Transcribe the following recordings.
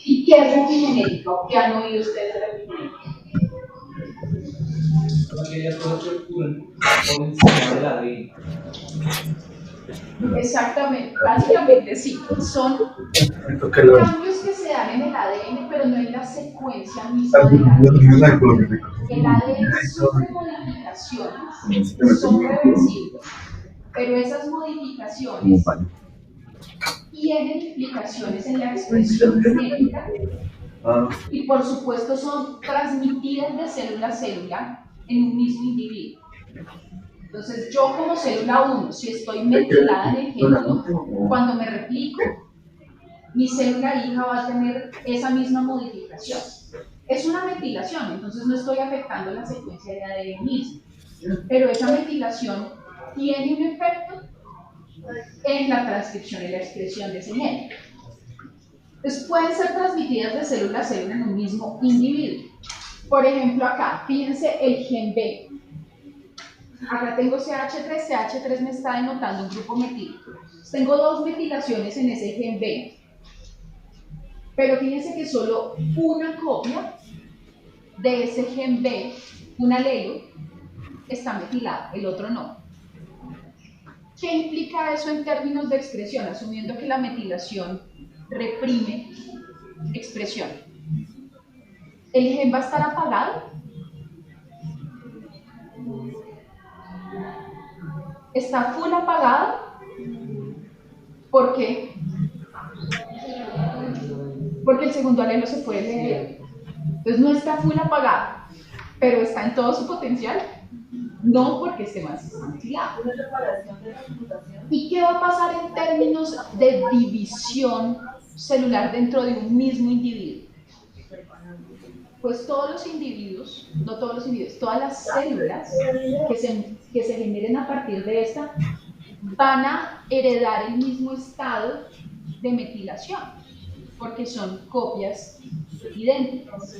¿Y qué es la epigenética? ¿O qué han oído ustedes de la epigenética? Aquella cosa que ocurre por encima del ADN. Exactamente, básicamente sí, son cambios que se dan en el ADN, pero no en la secuencia misma del ADN. El ADN sufre modificaciones que son reversibles, pero esas modificaciones tienen implicaciones en la expresión genética y por supuesto son transmitidas de célula a célula en un mismo individuo. Entonces yo como célula 1, si estoy metilada en el genoma, cuando me replico, mi célula hija va a tener esa misma modificación. Es una metilación, entonces no estoy afectando la secuencia de ADN mismo, pero esa metilación tiene un efecto en la transcripción y la expresión de ese gen. Entonces pueden ser transmitidas de célula a célula en un mismo individuo. Por ejemplo, acá, fíjense el gen B. Acá tengo CH3, CH3 me está denotando un grupo metílico. Tengo dos metilaciones en ese gen B. Pero fíjense que solo una copia de ese gen B, un alelo, está metilado, el otro no. ¿Qué implica eso en términos de expresión? Asumiendo que la metilación reprime expresión. ¿El gen va a estar apagado? ¿Está full apagado? ¿Por qué? Porque el segundo alelo se puede leer. Entonces no está full apagado, pero está en todo su potencial. No porque esté más metilado. ¿Y qué va a pasar en términos de división celular dentro de un mismo individuo? Pues todos los individuos, no todos los individuos, todas las células que se generen a partir de esta van a heredar el mismo estado de metilación, porque son copias idénticas.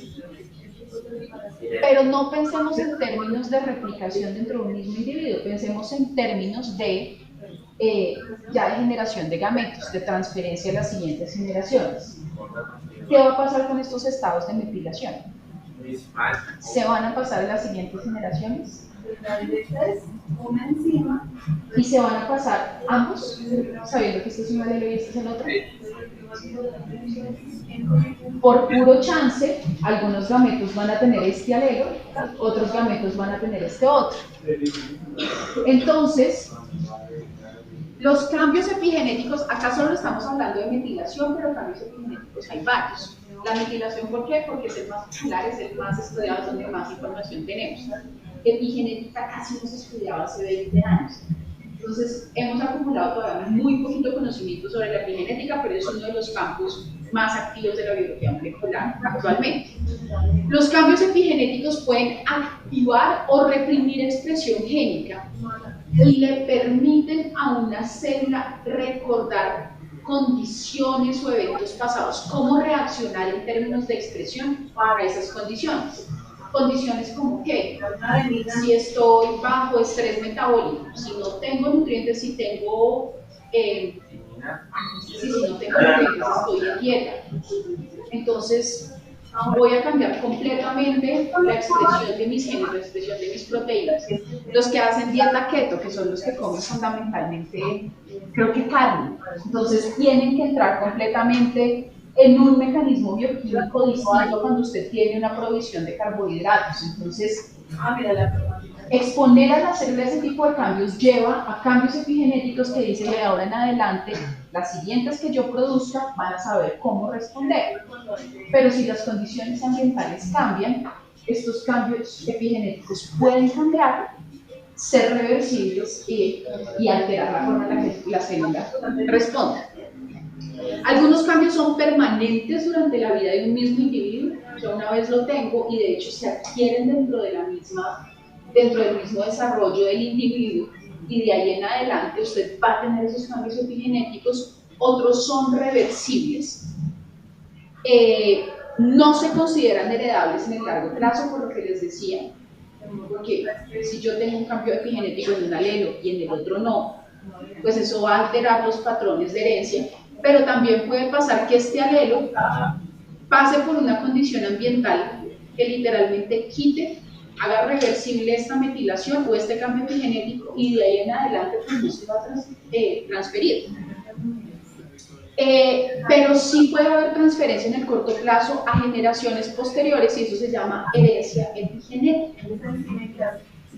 Pero no pensemos en términos de replicación dentro de un mismo individuo, pensemos en términos de ya de generación de gametos, de transferencia a las siguientes generaciones. ¿Qué va a pasar con estos estados de metilación? ¿Se van a pasar a las siguientes generaciones? Una enzima. ¿Y se van a pasar ambos? Sabiendo que este es un alelo y este es el otro. Por puro chance, algunos gametos van a tener este alelo, otros gametos van a tener este otro. Entonces, los cambios epigenéticos, acá solo estamos hablando de metilación, pero cambios epigenéticos hay varios. La metilación, ¿por qué? Porque es el más popular, es el más estudiado, es donde más información tenemos. Epigenética casi no se estudiaba hace 20 años. Entonces, hemos acumulado todavía muy poquito conocimiento sobre la epigenética, pero es uno de los campos más activos de la biología molecular actualmente. Los cambios epigenéticos pueden activar o reprimir expresión génica y le permiten a una célula recordar condiciones o eventos pasados, cómo reaccionar en términos de expresión para esas condiciones. Condiciones como que, si estoy bajo estrés metabólico, si no tengo nutrientes, si no tengo nutrientes, estoy en dieta. Entonces, voy a cambiar completamente la expresión de mis genes, la expresión de mis proteínas. Los que hacen dieta keto, que son los que comen fundamentalmente, creo que carne, entonces tienen que entrar completamente en un mecanismo bioquímico distinto cuando usted tiene una provisión de carbohidratos. Entonces, exponer a las células ese tipo de cambios lleva a cambios epigenéticos que dicen de ahora en adelante, las siguientes que yo produzca van a saber cómo responder. Pero si las condiciones ambientales cambian, estos cambios epigenéticos pueden cambiar, ser reversibles y alterar la forma en la que la célula responde. Algunos cambios son permanentes durante la vida de un mismo individuo, yo una vez lo tengo y de hecho se adquieren dentro del mismo desarrollo del individuo y de ahí en adelante usted va a tener esos cambios epigenéticos. Otros son reversibles, no se consideran heredables en el largo plazo, por lo que les decía, porque si yo tengo un cambio epigenético en un alelo y en el otro no, pues eso va a alterar los patrones de herencia, pero también puede pasar que este alelo pase por una condición ambiental que literalmente quite, haga reversible esta metilación o este cambio epigenético y de ahí en adelante pues no se va a transferir. Pero sí puede haber transferencia en el corto plazo a generaciones posteriores y eso se llama herencia epigenética.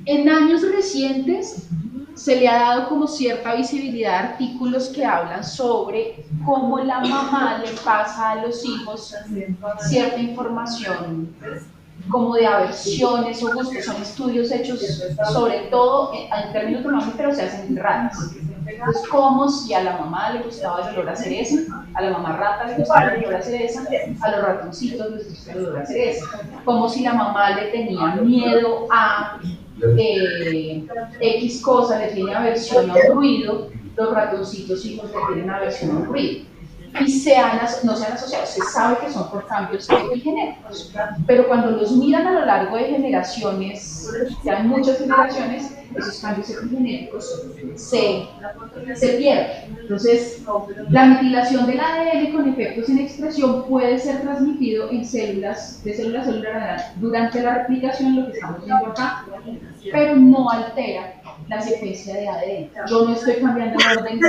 En años recientes se le ha dado como cierta visibilidad a artículos que hablan sobre cómo la mamá le pasa a los hijos cierta información como de aversiones o gustos. Son estudios hechos sobre todo en términos de mami, pero se hacen en ratas. Entonces, como si a la mamá le gustaba el olor a cereza, a la mamá rata le gustaba el olor a cereza, a los ratoncitos les gustaba el olor a cereza. Como si la mamá le tenía miedo a X cosa, le tiene aversión a un ruido, los ratoncitos hijos le tienen aversión a un ruido. Y no se han asociado, se sabe que son por cambios epigenéticos, pero cuando los miran a lo largo de generaciones, ya en muchas generaciones, esos cambios epigenéticos se pierden. Entonces, la metilación del ADN con efectos en expresión puede ser transmitido en células, de célula a célula durante la replicación, lo que estamos viendo acá, pero no altera la secuencia de ADN. Yo no estoy cambiando el orden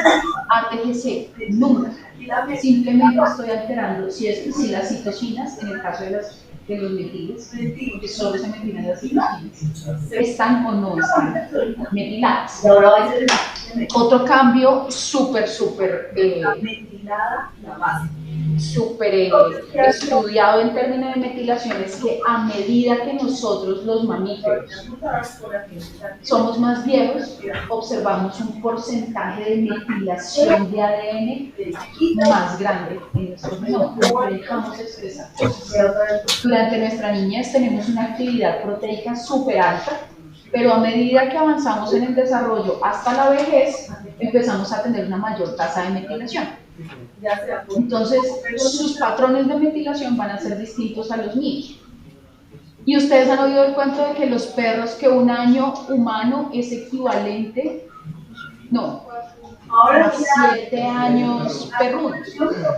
ATGC, nunca. Simplemente estoy alterando si las citocinas, en el caso de los metiles, porque solo se metilan las citocinas, están o no están metiladas. Otro cambio súper estudiado en términos de metilación es que a medida que nosotros los mamíferos somos más viejos, observamos un porcentaje de metilación de ADN más grande en nuestro genoma. No dejamos expresar. Durante nuestra niñez tenemos una actividad proteica súper alta, pero a medida que avanzamos en el desarrollo hasta la vejez, empezamos a tener una mayor tasa de metilación. Entonces, sus patrones de metilación van a ser distintos a los niños. Y ustedes han oído el cuento de que los perros, que un año humano es equivalente, no, a 7 años perrunos.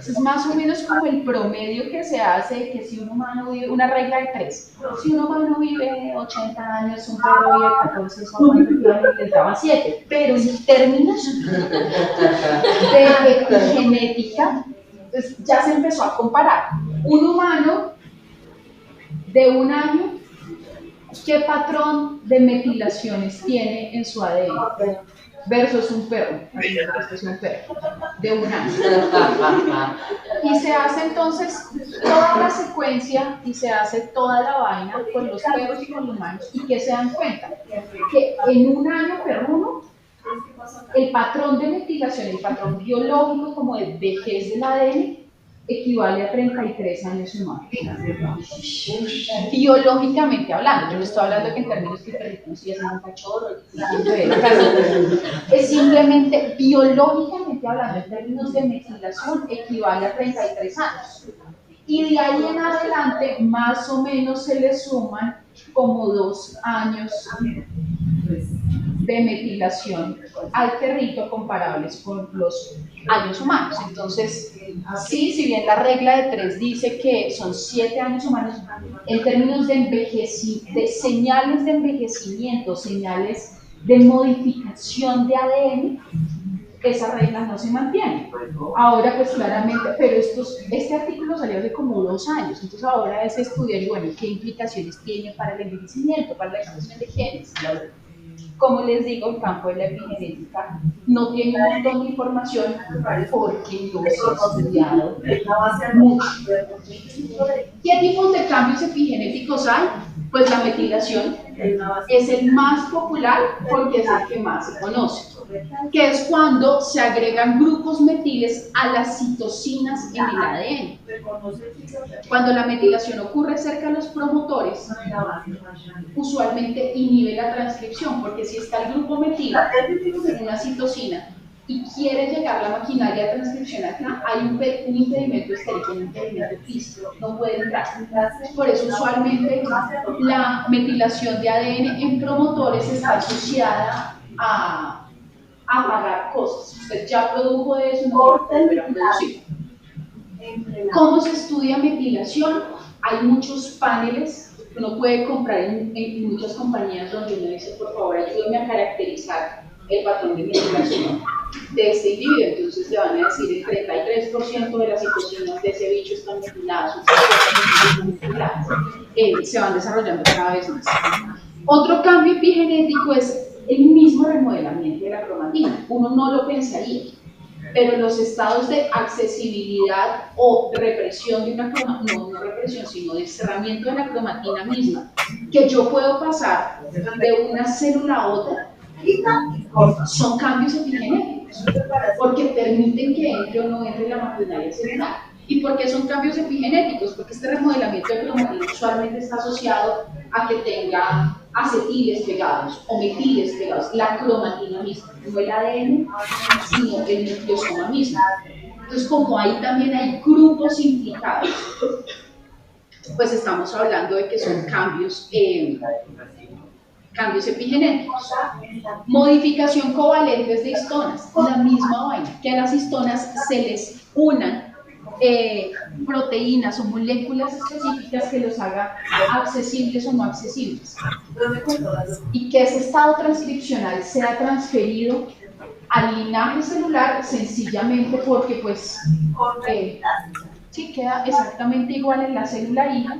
Es más o menos como el promedio que se hace, que si un humano vive, una regla de 3. Si un humano vive 80 años, un perro vive 14, eso efectivamente entraba 7. Pero en términos de epigenética, pues ya se empezó a comparar. Un humano de un año, ¿qué patrón de metilaciones tiene en su ADN? Versus un perro, este es un perro, de un año. Y se hace entonces toda la secuencia y se hace toda la vaina con los perros y con los humanos. ¿Y qué se dan cuenta? Que en un año perruno, el patrón de metilación, el patrón biológico como de vejez del ADN, equivale a 33 años humanos. Biológicamente hablando, yo no estoy hablando que en términos que perritos sí hacen un cachorro, es simplemente biológicamente hablando, en términos de metilación, equivale a 33 años. Y de ahí en adelante, más o menos se le suman como 2 años de metilación al perrito comparables con los años humanos. Entonces, sí, si bien la regla de 3 dice que son 7 años humanos, en términos de señales de envejecimiento, señales de modificación de ADN, esa regla no se mantiene. Ahora, pues claramente, pero este artículo salió hace como 2 años, entonces ahora es estudiar, y bueno, qué implicaciones tiene para el envejecimiento, para la expresión de genes. Como les digo, el campo de la epigenética no tiene un montón de información porque no se ha estudiado mucho. ¿Qué tipos de cambios epigenéticos hay? Pues la metilación es el más popular porque es el que más se conoce, que es cuando se agregan grupos metiles a las citocinas en el ADN. Cuando la metilación ocurre cerca de los promotores, usualmente inhibe la transcripción, porque si está el grupo metil en una citocina y quiere llegar la maquinaria de transcripción acá, hay un impedimento estérico, un impedimento físico, no puede entrar. Por eso usualmente la metilación de ADN en promotores está asociada a apagar cosas. Usted ya produjo de eso, no puede volver a producir. ¿Cómo se estudia metilación? Hay muchos paneles que uno puede comprar en muchas compañías donde uno dice, por favor, ayúdame a caracterizar el patrón de metilación de este individuo. Entonces le van a decir el 33% de las citocinas de ese bicho están metiladas, se van desarrollando cada vez más. Otro cambio epigenético es el mismo remodelamiento de la cromatina. Uno no lo pensaría, pero los estados de accesibilidad o represión de una cromatina, no represión, sino de cerramiento de la cromatina misma, que yo puedo pasar de una célula a otra, son cambios epigenéticos, porque permiten que entre o no entre la maquinaria celular. ¿Y por qué son cambios epigenéticos? Porque este remodelamiento de cromatina usualmente está asociado a que tenga acetiles pegados o metiles pegados, la cromatina misma, no el ADN, sino el nucleosoma mismo. Entonces, como ahí también hay grupos implicados, pues estamos hablando de que son cambios epigenéticos. Modificación covalentes de histonas, la misma vaina, que a las histonas se les unan proteínas o moléculas específicas que los haga accesibles o no accesibles. Y que ese estado transcripcional sea transferido al linaje celular sencillamente porque pues sí queda exactamente igual en la célula hija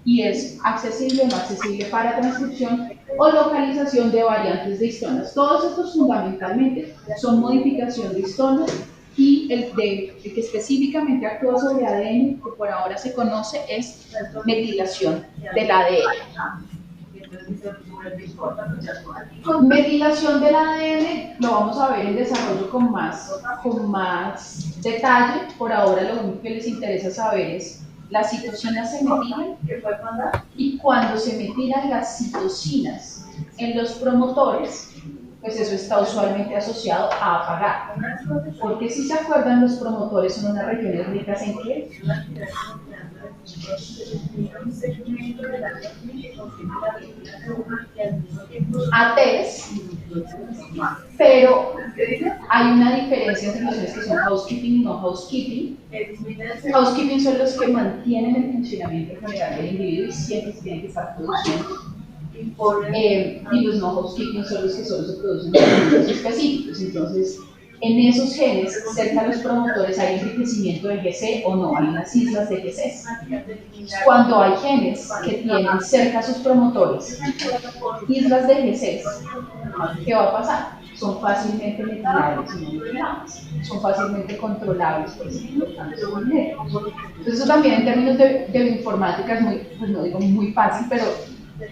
y es accesible o no accesible para transcripción o localización de variantes de histonas. Todos estos fundamentalmente son modificación de histonas y el que específicamente actúa sobre ADN, que por ahora se conoce, es metilación del ADN. Metilación del ADN lo vamos a ver en desarrollo con más detalle. Por ahora lo único que les interesa saber es las citocinas se metilan y cuando se metilan las citocinas en los promotores, pues eso está usualmente asociado a apagar. Porque si se acuerdan, los promotores son unas regiones ricas en ¿qué? ATs, pero hay una diferencia entre los que son housekeeping y no housekeeping. Housekeeping son los que mantienen el funcionamiento general del individuo y siempre se tienen que estar produciendo. Y los no housekeeping son los que solo se producen en momentos específicos. Entonces, en esos genes, cerca de los promotores, hay enriquecimiento de GC o no, hay unas islas de GC. Cuando hay genes que tienen cerca a sus promotores islas de GC, ¿qué va a pasar? Son fácilmente metilables y no metilables, son fácilmente controlables por ese tipo de cambios genéticos. Entonces, eso también en términos de informática es muy, pues no digo muy fácil, pero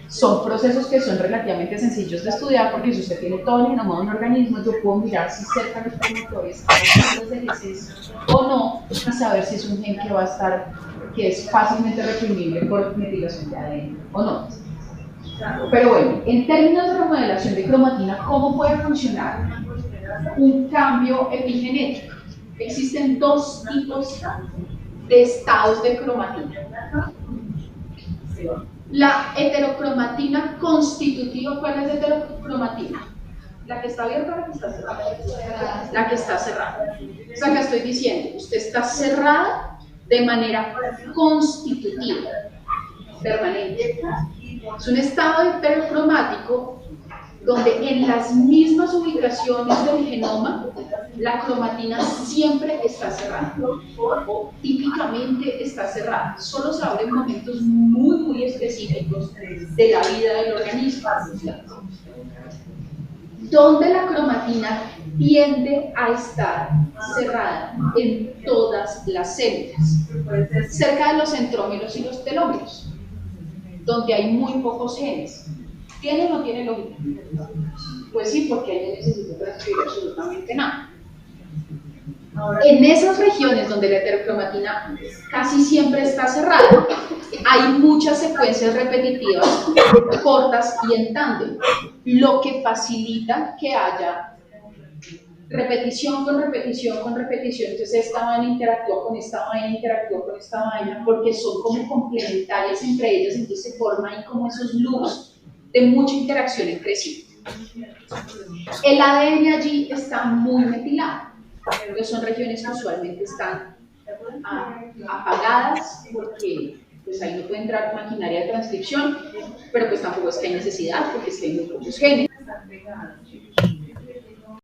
son procesos que son relativamente sencillos de estudiar porque si usted tiene todo el genoma de un organismo, yo puedo mirar si cerca de los promotores hay de GCs o no y saber si es un gen que va a estar, que es fácilmente reprimible por metilación de ADN o no. Pero bueno, en términos de remodelación de cromatina, ¿cómo puede funcionar un cambio epigenético? Existen dos tipos de estados de cromatina. La heterocromatina constitutiva, ¿cuál es la heterocromatina? ¿La que está abierta o la que está cerrada? La que está cerrada. O sea, que estoy diciendo, usted está cerrada de manera constitutiva, permanente. Es un estado heterocromático donde en las mismas ubicaciones del genoma la cromatina siempre está cerrada o típicamente está cerrada. Solo se abre en momentos muy específicos de la vida del organismo. Donde la cromatina tiende a estar cerrada en todas las células, cerca de los centrómeros y los telómeros, donde hay muy pocos genes. ¿Tiene o no tiene lógica? Pues sí, porque ahí no necesita transcribir absolutamente nada. En esas regiones donde la heterocromatina casi siempre está cerrada, hay muchas secuencias repetitivas, cortas y en tándem, lo que facilita que haya repetición con repetición con repetición. Entonces esta vaina interactúa con esta vaina, interactúa con esta vaina, porque son como complementarias entre ellas, entonces se forman ahí como esos loops de mucha interacción entre sí. El ADN allí está muy metilado, porque son regiones que usualmente están apagadas porque pues ahí no puede entrar maquinaria de transcripción, pero pues tampoco es que hay necesidad porque es que hay muy pocos genes.